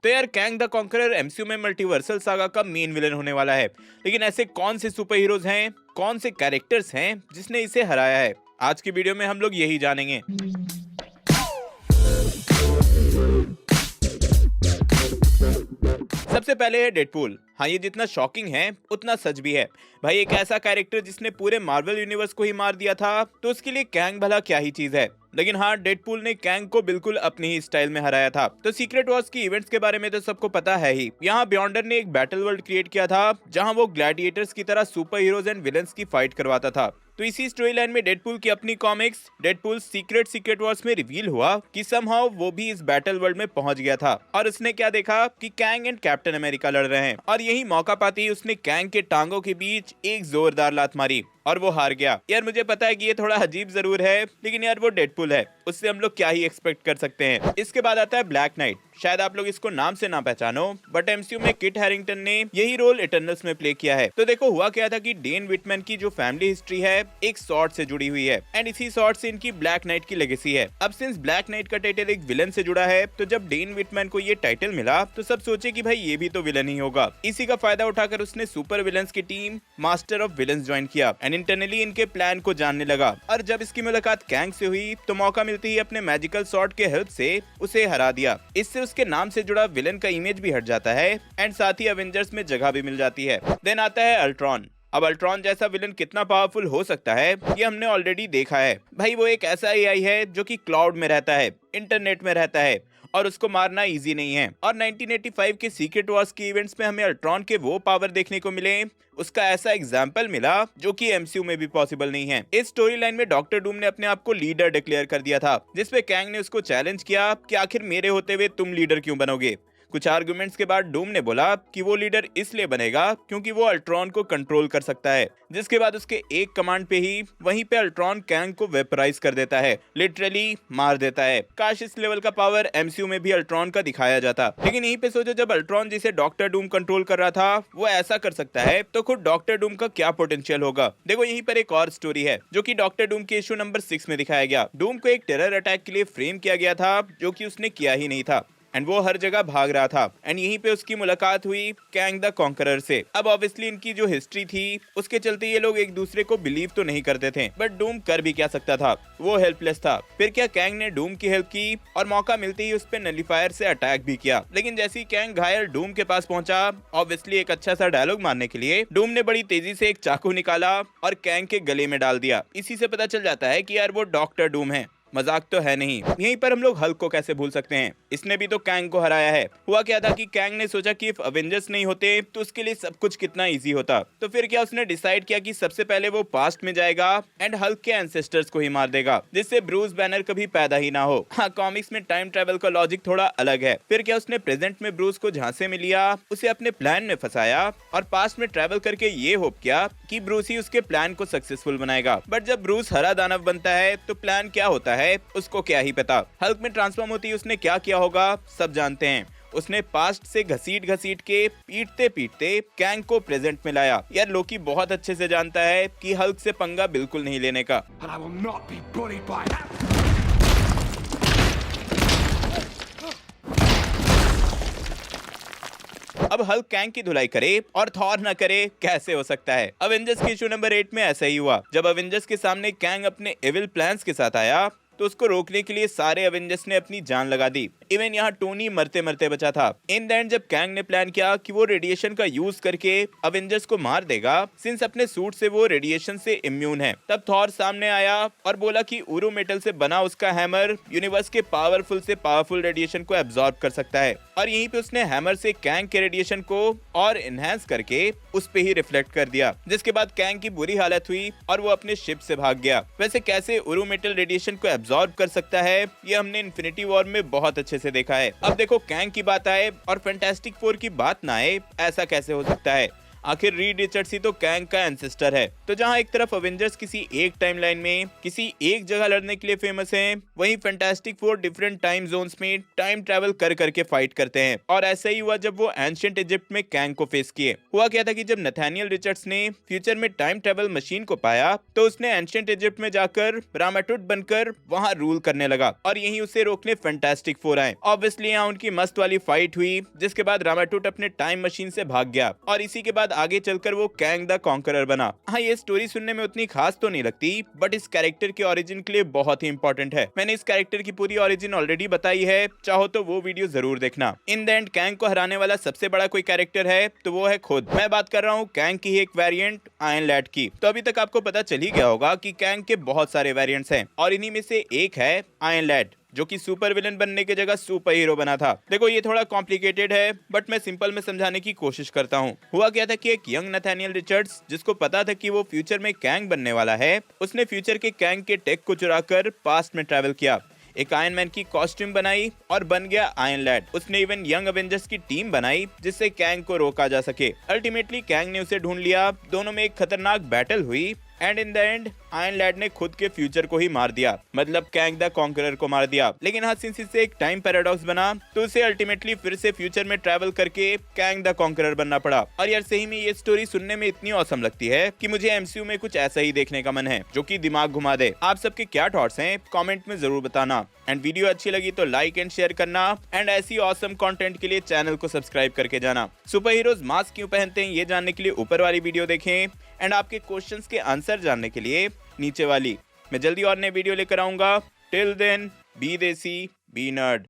तो यार Kang the conqueror MCU में मल्टीवर्सल सागा का मेन विलन होने वाला है, लेकिन ऐसे कौन से सुपर हीरोज हैं, कौन से कैरेक्टर्स हैं जिसने इसे हराया है? आज की वीडियो में हम लोग यही जानेंगे। सबसे पहले है डेडपूल। हाँ, ये जितना शॉकिंग है उतना सच भी है। भाई, एक ऐसा कैरेक्टर जिसने पूरे मार्वल यूनिवर्स को ही मार दिया था, तो उसके लिए कैंग भला क्या ही चीज है। लेकिन हाँ, डेडपूल ने कैंग को बिल्कुल अपनी ही स्टाइल में हराया था। तो सीक्रेट वॉर्स की इवेंट्स के बारे में तो सबको पता है ही। यहाँ बियॉन्डर ने एक बैटल वर्ल्ड क्रिएट किया था जहाँ वो ग्लैडिएटर्स की तरह सुपर हीरोज एंड विलन्स की फाइट करवाता था। तो इसी स्टोरी लाइन में डेडपूल की अपनी कॉमिक्स डेडपूल सीक्रेट वॉर्स में रिवील हुआ कि समहाउ वो भी इस बैटल वर्ल्ड में पहुंच गया था और उसने क्या देखा कि कैंग एंड कैप्टन अमेरिका लड़ रहे हैं, और यही मौका पाते ही उसने कैंग के टांगों के बीच एक जोरदार लात मारी और वो हार गया। यार, मुझे पता है कि ये थोड़ा अजीब जरूर है, लेकिन यार वो डेडपूल है, उससे हम लोग क्या ही एक्सपेक्ट कर सकते हैं। इसके बाद आता है ब्लैक नाइट। शायद आप लोग इसको नाम से ना पहचानो, बट एमसीयू में किट हैरिंगटन ने यही रोल इटर्नल्स में प्ले किया है। तो देखो, हुआ क्या था कि डेन विटमैन की जो फैमिली हिस्ट्री है एक सॉर्ड से जुड़ी हुई है, एंड इसी सॉर्ड से इनकी ब्लैक नाइट की लेगेसी है। अब सिंस ब्लैक नाइट का टाइटल एक विलन से जुड़ा है, तो जब डेन विटमैन को ये टाइटल मिला तो सब सोचे कि भाई ये भी तो विलन ही होगा। इसी का फायदा उठाकर उसने सुपर विलन्स की team master of villains join किया एंड इंटरनली इनके प्लान को जानने लगा। और जब इसकी मुलाकात कैंग से हुई तो मौका मिलते ही अपने मैजिकल सॉर्ड के हेल्प से उसे हरा दिया। इससे उसके नाम से जुड़ा विलन का इमेज भी हट जाता है एंड साथ ही एवेंजर्स में जगह भी मिल जाती है। देन आता है अल्ट्रॉन। अब अल्ट्रॉन जैसा विलन कितना पावरफुल हो सकता है ये हमने ऑलरेडी देखा है। भाई, वो एक ऐसा एआई है जो कि क्लाउड में रहता है, इंटरनेट में रहता है, और उसको मारना इजी नहीं है। और 1985 के सीक्रेट वॉर्स के इवेंट्स में हमें अल्ट्रॉन के वो पावर देखने को मिले, उसका ऐसा एग्जाम्पल मिला जो कि एमसीयू में भी पॉसिबल नहीं है। इस स्टोरी लाइन में डॉक्टर डूम ने अपने आप को लीडर डिक्लेयर कर दिया था, जिसपे कैंग ने उसको चैलेंज किया कि आखिर मेरे होते हुए तुम लीडर क्यों बनोगे। कुछ आर्गुमेंट्स के बाद डूम ने बोला कि वो लीडर इसलिए बनेगा क्योंकि वो अल्ट्रॉन को कंट्रोल कर सकता है। जिसके बाद उसके एक कमांड पे ही वहीं पे अल्ट्रॉन कैंग को वेपराइज कर देता है, लिटरली मार देता है। काश इस लेवल का पावर एमसीयू में भी अल्ट्रॉन का दिखाया जाता। लेकिन यहीं पे सोचो, जब अल्ट्रॉन जिसे डॉक्टर डूम कंट्रोल कर रहा था वो ऐसा कर सकता है, तो खुद डॉक्टर डूम का क्या पोटेंशियल होगा। देखो, यहीं पर एक और स्टोरी है जो कि डॉक्टर डूम के इशू नंबर 6 में दिखाया गया। डूम को एक टेरर अटैक के लिए फ्रेम किया गया था जो कि उसने किया ही नहीं था, एंड वो हर जगह भाग रहा था, एंड यहीं पे उसकी मुलाकात हुई कैंग द कॉन्करर से। अब ऑब्वियसली इनकी जो हिस्ट्री थी उसके चलते ये लोग एक दूसरे को बिलीव तो नहीं करते थे, बट डूम कर भी क्या सकता था, वो हेल्पलेस था। फिर क्या, कैंग ने डूम की हेल्प की और मौका मिलते ही उस पे नलीफायर से अटैक भी किया। लेकिन जैसे ही कैंग घायल डूम के पास पहुंचा, ऑब्वियसली एक अच्छा सा डायलॉग मारने के लिए डूम ने बड़ी तेजी से एक चाकू निकाला और कैंग के गले में डाल दिया। इसी से पता चल जाता है कि यार वो डॉक्टर डूम है, मजाक तो है नहीं। यहीं पर हम लोग हल्क को कैसे भूल सकते हैं, इसने भी तो कैंग को हराया है। हुआ क्या था कि कैंग ने सोचा कि अवेंजर्स नहीं होते तो उसके लिए सब कुछ कितना इजी होता। तो फिर क्या, उसने डिसाइड किया कि सबसे पहले वो पास्ट में जाएगा एंड हल्क के एंसेस्टर्स को ही मार देगा, जिससे ब्रूस बैनर कभी पैदा ही ना हो। हाँ, कॉमिक्स में टाइम ट्रेवल का लॉजिक थोड़ा अलग है। फिर क्या, उसने प्रेजेंट में ब्रूस को झांसे में लिया, उसे अपने प्लान में फंसाया और पास्ट में ट्रेवल करके ये होप किया कि ब्रूस ही उसके प्लान को सक्सेसफुल बनाएगा। बट जब ब्रूस हरा दानव बनता है तो प्लान क्या होता है उसको क्या ही पता। हल्क में ट्रांसफॉर्म होती है उसने क्या किया होगा सब जानते हैं। उसने पास्ट से घसीट के पीटते पीटते कैंग को प्रेजेंट में लाया। यार, लोकी बहुत अच्छे से जानता है कि हल्क से पंगा बिल्कुल नहीं लेने का। अब हल्क कैंग की धुलाई करे और थॉर न करे, कैसे हो सकता है। अवेंजर्स के इशू नंबर 8 में ऐसा ही हुआ। जब अवेंजर्स के सामने कैंग अपने एविल प्लान्स के साथ आया तो उसको रोकने के लिए सारे एवेंजर्स ने अपनी जान लगा दी। इवन यहाँ टोनी मरते मरते बचा था। इन द एंड जब कैंग ने प्लान किया कि वो रेडिएशन का यूज करके अवेंजर्स को मार देगा, सिंस अपने सूट से वो रेडिएशन से इम्यून है, तब थॉर सामने आया और बोला कि उरू मेटल से बना उसका हैमर यूनिवर्स के पावरफुल से पावरफुल रेडिएशन को एब्जॉर्ब कर सकता है। और यहीं पे उसने हैमर से कैंग के रेडिएशन को और एनहांस करके उस पे ही रिफ्लेक्ट कर दिया, जिसके बाद कैंग की बुरी हालत हुई और वो अपने शिप से भाग गया। वैसे कैसे उरू मेटल रेडिएशन को एब्जॉर्ब कर सकता है ये हमने इन्फिनिटी वॉर में बहुत अच्छे से देखा है। अब देखो, कैंग की बात आए और फैंटास्टिक फोर की बात ना आए, ऐसा कैसे हो सकता है। आखिर रीड रिचर्ड्स ही तो कैंग का एंसेस्टर है। तो जहाँ एक तरफ अवेंजर्स किसी एक टाइमलाइन में किसी एक जगह लड़ने के लिए फेमस हैं, वहीं fantastic four different time zones में टाइम ट्रैवल कर करके फाइट करते हैं। और ऐसा ही हुआ जब वो एंशिएंट इजिप्ट में कैंग को फेस किए। हुआ क्या था कि जब नथानियल रिचर्ड्स ने फ्यूचर में टाइम ट्रैवल मशीन को पाया तो उसने एंशिएंट इजिप्ट में जाकर रामाटुट बनकर वहां रूल करने लगा और यहीं उसे रोकने फैंटास्टिक फोर आए। ऑब्वियसली यहाँ उनकी मस्त वाली फाइट हुई, जिसके बाद रामाटुट अपने टाइम मशीन से भाग गया और इसी के बाद आगे चलकर वो कैंग द कॉन्करर बना। हाँ, ये स्टोरी सुनने में उतनी खास तो नहीं लगती, बट इस कैरेक्टर के ओरिजिन के लिए बहुत ही इंपॉर्टेंट है। मैंने इस कैरेक्टर की पूरी ओरिजिन ऑलरेडी बताई है, चाहो तो वो वीडियो जरूर देखना। इन द एंड कैंग को हराने वाला सबसे बड़ा कोई कैरेक्टर है तो वो है खुद। मैं बात कर रहा हूँ कैंग की एक वेरिएंट आयरन लैड की। तो अभी तक आपको पता चल ही गया होगा कि कैंग के बहुत सारे वेरिएंट्स हैं और इन्हीं में से एक है आयरन लैड, जो कि सुपर विलन बनने की जगह सुपर हीरो बना था। देखो ये थोड़ा कॉम्प्लिकेटेड है, बट मैं सिंपल में समझाने की कोशिश करता हूँ। हुआ क्या था कि एक यंग नथानियल रिचर्ड्स, जिसको पता था कि वो फ्यूचर में कैंग बनने वाला है, उसने फ्यूचर के कैंग के टेक को चुराकर पास्ट में ट्रैवल किया, एक आयरन मैन की कॉस्ट्यूम बनाई और बन गया आयरन लैड। उसने इवन यंग अवेंजर्स की टीम बनाई जिससे कैंग को रोका जा सके। अल्टीमेटली कैंग ने उसे ढूंढ लिया, दोनों में एक खतरनाक बैटल हुई and in the end Iron Lad ने खुद के फ्यूचर को ही मार दिया, मतलब कैंग द कॉन्करर को मार दिया। लेकिन हाँ, सिंस इससे एक टाइम पैराडॉक्स बना तो उसे अल्टीमेटली फिर से फ्यूचर में ट्रैवल करके कैंग द कॉन्करर बनना पड़ा। और यार सही में ये स्टोरी सुनने में इतनी ऑसम लगती है कि मुझे एमसीयू में कुछ ऐसा ही देखने का मन है, जो कि दिमाग घुमा दे। आप सबके क्या थॉट्स हैं कमेंट में जरूर बताना। एंड वीडियो अच्छी लगी तो लाइक एंड शेयर करना एंड ऐसी ऑसम कंटेंट के लिए चैनल को सब्सक्राइब करके जाना। सुपर हीरोज मास्क क्यों पहनते हैं ये जानने के लिए ऊपर वाली वीडियो देखें एंड आपके क्वेश्चंस के आंसर जानने के लिए नीचे वाली। मैं जल्दी और नए वीडियो लेकर आऊंगा। टिल देन बी देसी बी नर्ड।